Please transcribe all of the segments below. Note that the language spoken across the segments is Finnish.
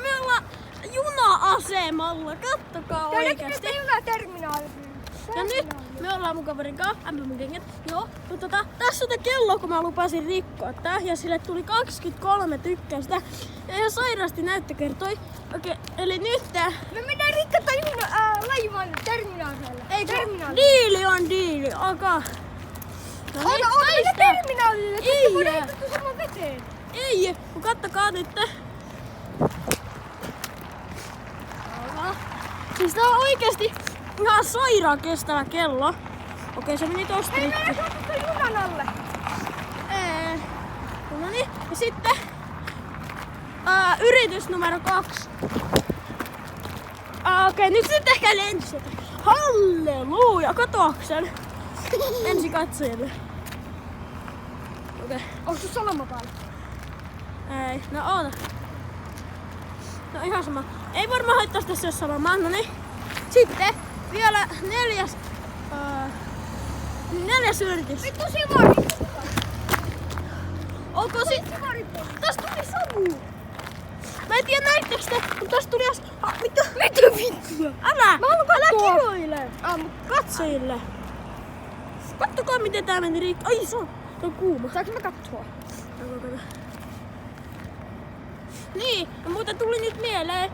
Me ollaan juna-asemalla, kattokaa oikeesti. Junaterminaali. Ja nyt me ollaan mun kaverin kanssa, MM-kengät. Joo, mutta tässä on kello, kun mä lupasin rikkoa tää. Ja sille tuli 23 tykkäystä. Ja ihan sairaasti näyttö kertoi. Okei, eli nyt Me mennään rikkata laivan terminaalille. ei diili on diili, alkaa. No niin, Oota terminaalille, Ei. koska me rikkatu saman veteen. Ei, kun kattokaa nyt. Siis tää on oikeesti ihan sairaan kestävä kello. Okei, se meni tosta Hei, rikki. me ei junan alle. No niin, ja sitten yritys numero 2. Okei, nyt ehkä lensi. Halleluja, katoaksen. Ensi katsojille. Okei. Onko sun salama päällä? Ei, no oota. No ihan sama. Ei varmaan haittaa tässä jos sama. No niin. Sitten vielä neljäs yritys. Vittu sivari. Onko tästä tuli savu. Mä en tiedä näittekö te, mutta tästä tuli mitä vittua? Älä kiroile. Katsojille. Kattokaa miten tää meni rikki. Ai se on kuuma. Saanko mä katsoa? Niin, ja muuten tuli nyt mieleen,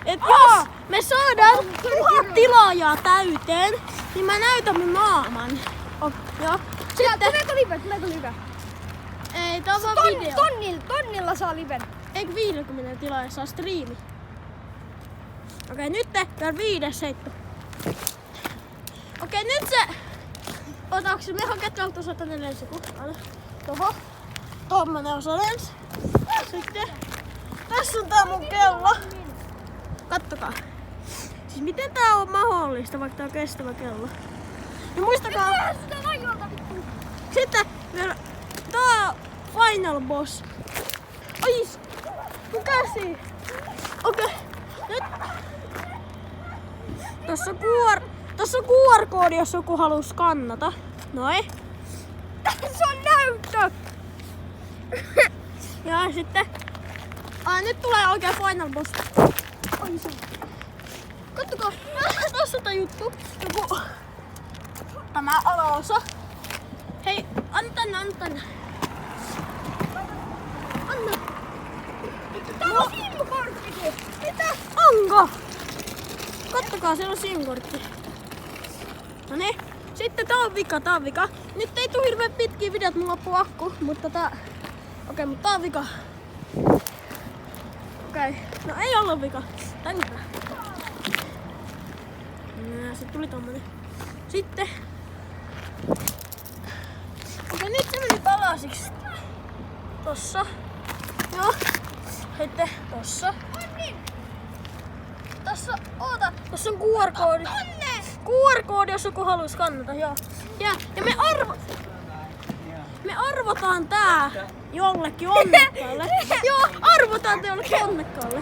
että jos me saadaan 1000 tilaajaa täyteen, niin mä näytän mun naaman. Joo. Sitten Tuleeko live? ei, tää on vaan video. Tonnilla saa liven. Eikö 50 tilaajaa saa striimi? Okei, nyt vielä 5 heitto. Okei, nyt se... Otaanko me hakea tuolta 104 sekuntia? Toho. Tommonen osa lens. Sitten tässä on tää mun kello. Kattokaa. Siis miten tää on mahdollista, vaikka tää on kestävä kello? Ja muistakaa... Sitten vielä tää final boss. Ai, mun käsi. Okei, nyt. Tossa on QR-koodi, jos joku haluu skannata. Noi. Se on näyttö. Ja sitten... nyt tulee oikein final boss. Ai se. Kattokaa, tossa on tää juttu. Joku... Tämä alaosa. Hei, anna tänne. Anna. Tää on SIM-kortti. Mitä? Onko? Kattokaa, siellä on SIM-kortti. Noniin. Sitten tää on vika. Nyt ei tuu hirveen pitkiä videot, mulla loppuu akku, mutta tää... Okei, mutta tää on vika. Okei, no ei ollut vika. Tänne. Sitten tuli tommonen. Sitten... Okei, nyt se meni palasiksi. Tossa. Joo. Sitten tossa. Tossa, oota, tossa on QR-koodi. QR-koodi, jos joku haluaisi kannata, joo. Ja me arvotaan tää jollekin onnekkaalle. Joo, arvotaan tää jollekin onnekkaalle.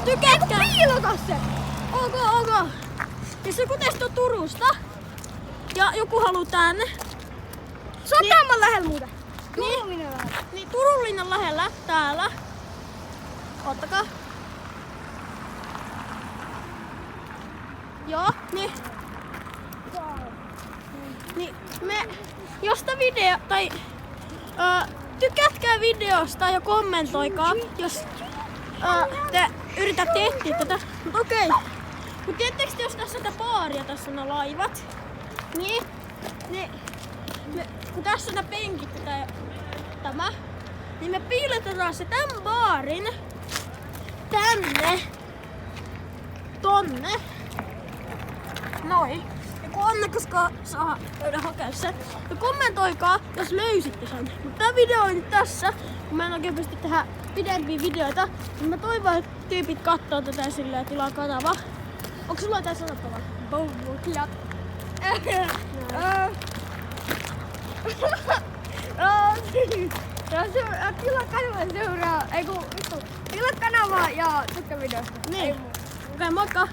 Tykätkää. Piilota se. Ok. Jos joku teistä on Turusta ja joku haluu tänne. Sataman lähellä muuten. Niin Turunlinnan lähellä, täällä. Ottakaa. Joo, niin. Niin jos tää video, tai tykätkää videosta ja kommentoikaa, jos te yritätte etsiä tätä. Mut okei. Mut tiedättekö te, jos tässä on tää baaria, tässä on nämä laivat, niin kun tässä on tää penkit ja tämä, niin me piilotetaan se tän baarin tonne. Noin. Ja kun onnekas saa käydä hakea sen. Ja kommentoikaa, jos löysitte sen. Mutta tää video on nyt tässä. Kun mä en oikein pysty tehdä pidempiä videoita, niin mä toivon, että tyypit kattoo tätä silleen ja tilaa kanava. Onko sulla jotain sanottavaa? Boukujat. Tilaa kanavaa seuraa. Tilaa kanavaa ja tykkää videosta. Niin. Okei, moikka!